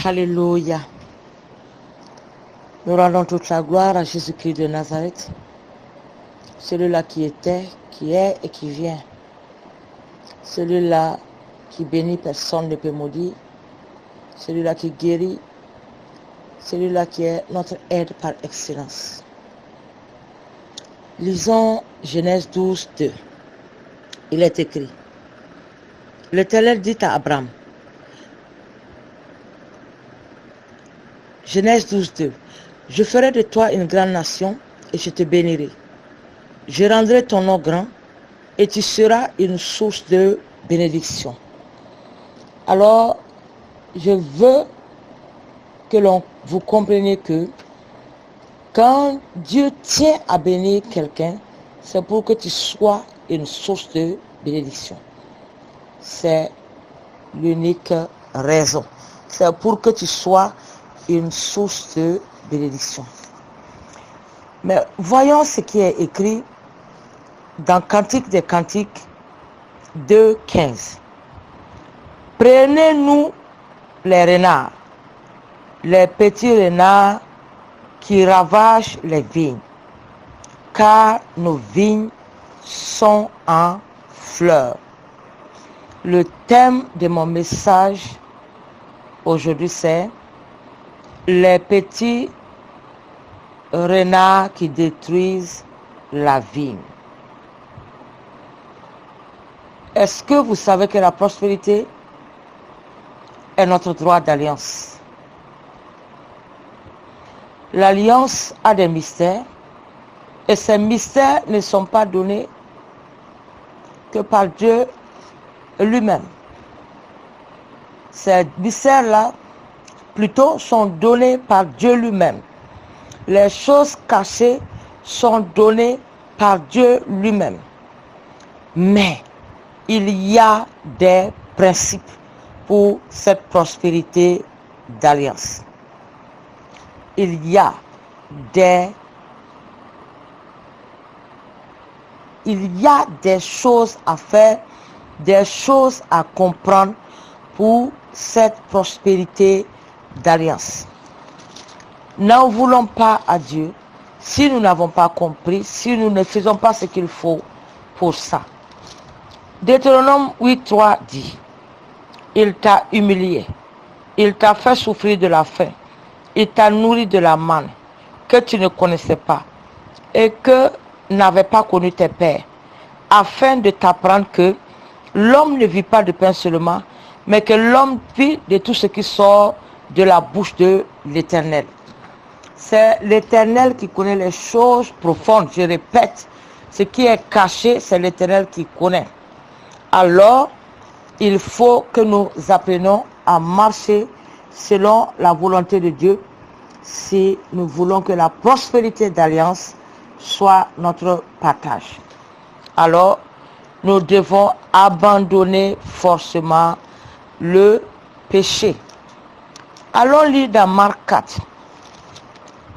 Alléluia. Nous rendons toute la gloire à Jésus-Christ de Nazareth, celui-là qui était, qui est et qui vient. Celui-là qui bénit, personne ne peut maudire. Celui-là qui guérit, celui-là qui est notre aide par excellence. Lisons Genèse 12, 2. Il est écrit: L'Éternel dit à Abraham, Genèse 12, 2. Je ferai de toi une grande nation et je te bénirai. Je rendrai ton nom grand et tu seras une source de bénédiction. Alors, je veux que vous compreniez que quand Dieu tient à bénir quelqu'un, c'est pour que tu sois une source de bénédiction. C'est l'unique raison. C'est pour que tu sois une source de bénédiction. Mais voyons ce qui est écrit dans Cantique des Cantiques 2:15. Prenez-nous les renards, les petits renards qui ravagent les vignes, car nos vignes sont en fleurs. Le thème de mon message aujourd'hui, c'est les petits renards qui détruisent la vigne. Est-ce que vous savez que la prospérité est notre droit d'alliance? L'alliance a des mystères et ces mystères ne sont pas donnés que par Dieu lui-même. Ces mystères-là, plutôt, sont donnés par Dieu lui-même. Les choses cachées sont données par Dieu lui-même. Mais il y a des principes pour cette prospérité d'alliance. Il y a des choses à faire, des choses à comprendre pour cette prospérité d'alliance. N'en voulons pas à Dieu si nous n'avons pas compris, si nous ne faisons pas ce qu'il faut pour ça. Deutéronome 8:3 dit: Il t'a humilié, il t'a fait souffrir de la faim, il t'a nourri de la manne que tu ne connaissais pas et que n'avaient pas connu tes pères, afin de t'apprendre que l'homme ne vit pas de pain seulement, mais que l'homme vit de tout ce qui sort de la bouche de l'Éternel. C'est l'Éternel qui connaît les choses profondes. Je répète, ce qui est caché, c'est l'Éternel qui connaît. Alors, il faut que nous apprenions à marcher selon la volonté de Dieu si nous voulons que la prospérité d'alliance soit notre partage. Alors, nous devons abandonner forcément le péché. Allons lire dans Marc 4.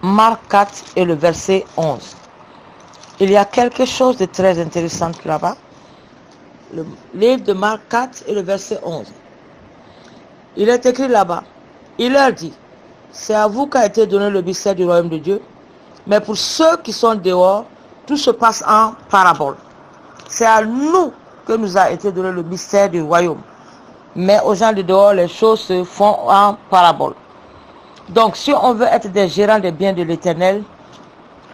Marc 4 et le verset 11. Il y a quelque chose de très intéressant là-bas. Le livre de Marc 4 et le verset 11. Il est écrit là-bas. Il leur dit: c'est à vous qu'a été donné le mystère du royaume de Dieu, mais pour ceux qui sont dehors, tout se passe en parabole. C'est à nous que nous a été donné le mystère du royaume. Mais aux gens de dehors, les choses se font en parabole. Donc, si on veut être des gérants des biens de l'Éternel,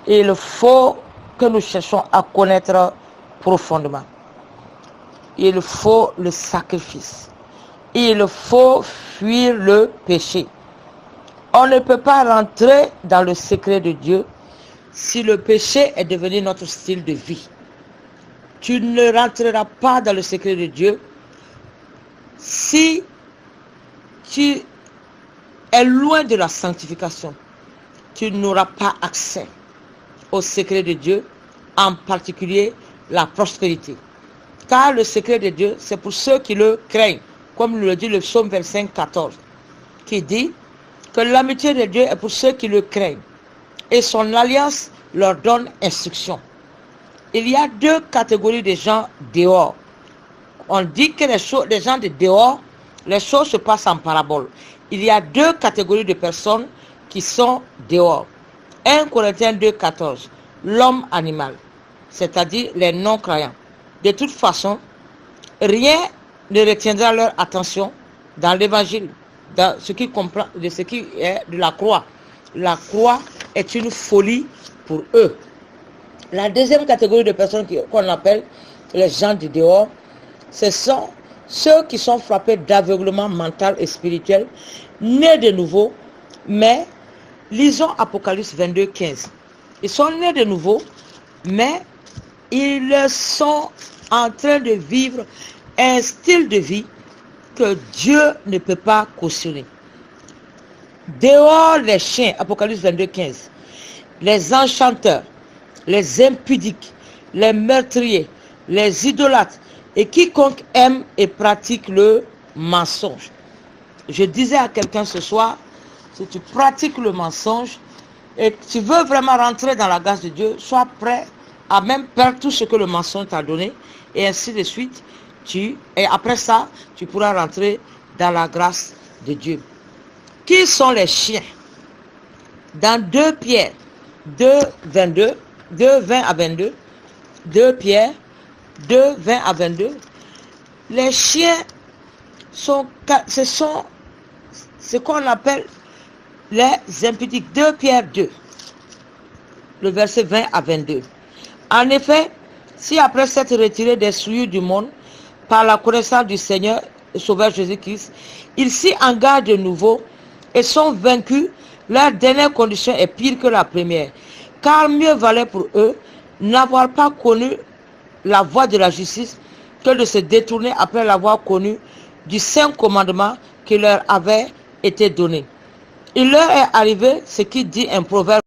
il faut que nous cherchions à connaître profondément. Il faut le sacrifice. Il faut fuir le péché. On ne peut pas rentrer dans le secret de Dieu si le péché est devenu notre style de vie. Tu ne rentreras pas dans le secret de Dieu si tu es loin de la sanctification. Tu n'auras pas accès au secret de Dieu, en particulier la prospérité. Car le secret de Dieu, c'est pour ceux qui le craignent, comme le dit le psaume 25:14, qui dit que l'amitié de Dieu est pour ceux qui le craignent, et son alliance leur donne instruction. Il y a deux catégories de gens dehors. On dit que les gens de dehors, les choses se passent en parabole. il y a deux catégories de personnes qui sont dehors. 1 Corinthiens 2, 14. L'homme animal, c'est-à-dire les non-croyants. De toute façon, rien ne retiendra leur attention dans l'évangile, dans ce qui comprend de ce qui est de la croix. La croix est une folie pour eux. La deuxième catégorie de personnes qu'on appelle les gens du dehors, ce sont ceux qui sont frappés d'aveuglement mental et spirituel, nés de nouveau, mais lisons Apocalypse 22, 15. Ils sont nés de nouveau, mais ils sont en train de vivre un style de vie que Dieu ne peut pas cautionner. Dehors les chiens, Apocalypse 22, 15. Les enchanteurs, les impudiques, les meurtriers, les idolâtres et quiconque aime et pratique le mensonge. Je disais à quelqu'un ce soir, si tu pratiques le mensonge et tu veux vraiment rentrer dans la grâce de Dieu, sois prêt à même perdre tout ce que le mensonge t'a donné et ainsi de suite. Et après ça, tu pourras rentrer dans la grâce de Dieu. Qui sont les chiens? Dans 2 Pierre 2, 22, 2, 20 à 22, 2 Pierre 2, 20 à 22, les chiens sont ce qu'on appelle les impudiques. 2 Pierre 2, le verset 20 à 22. En effet, si après s'être retirés des souillures du monde, par la connaissance du Seigneur et Sauveur Jésus-Christ, ils s'y engagent de nouveau et sont vaincus, leur dernière condition est pire que la première. Car mieux valait pour eux n'avoir pas connu la voie de la justice que de se détourner après l'avoir connu du saint commandement qui leur avait été donné. Il leur est arrivé ce qui dit un proverbe.